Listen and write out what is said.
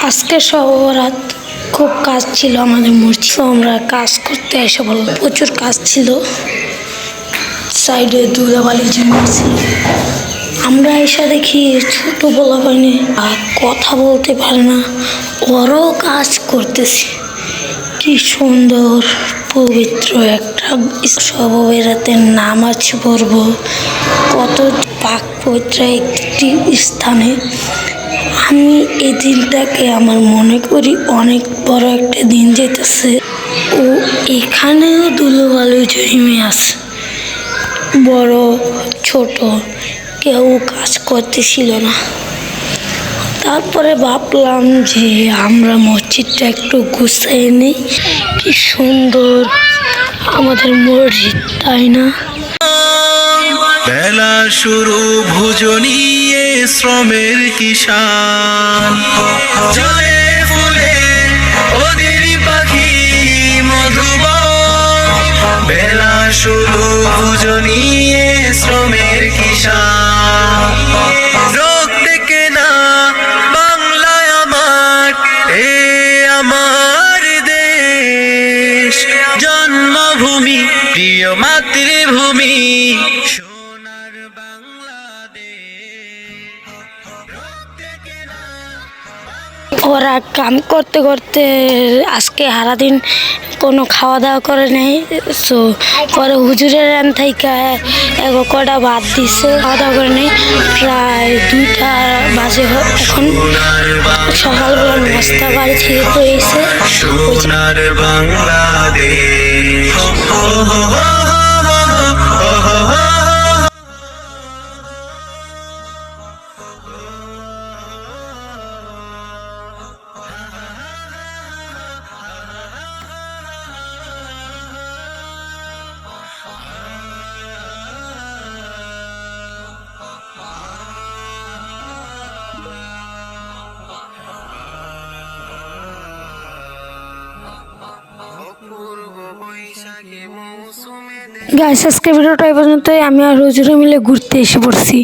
আজকে রাত খুব কাজ ছিল আমাদের মসজিদে, আমরা কাজ করতে এসে বললাম প্রচুর কাজ ছিল, সাইডে ধুলাবালি জমা ছিল। আমরা এসে দেখি ছোট পোলাপানি আর কথা বলতে পারে না, ওরাও কাজ করতেছে। কি সুন্দর পবিত্র একটা শবে রাতের নামাজ পড়ব, কত পাক পবিত্র একটি স্থানে। আমি এই দিনটাকে আমার মনে করি অনেক বড় একটা দিন যেতেছে। ও এখানেও ধুলোবালি জমে আছে, বড় ছোট কেউ কাজ করতেছিল না। তারপরে ভাবলাম যে আমরা মসজিদটা একটু গুছিয়ে নিই। কি সুন্দর আমাদের মসজিদ, তাই না? বেলা শুরু ভোজনিয়ে শ্রমের কিষান, জলে ফুলে ওদের পাখি মধুবন। বেলা শুরু ভোজনিয়ে শ্রমের কিষান, রোগ থেকে না বাংলায় আমার, এ আমার দেশ জন্মভূমি, প্রিয় মাতৃভূমি, সোনার বাংলাদেশ। ওরা কাম করতে করতে আজকে সারাদিন কোনো খাওয়া দাওয়া করে নেই। সো পরে হুজুরের রান থেকে কটা ভাত দিছে, খাওয়া দাওয়া করে নেই। প্রায় 2টা বাজে এখন, সকালবেলা নাস্তা বাড়ি থেকে করেছে। সোনার বাংলাদেশ। গাইস, আজকে ভিডিওটা এই পর্যন্তই। আমি আর হুজুরে মিলে ঘুরতে এসে পড়ছি।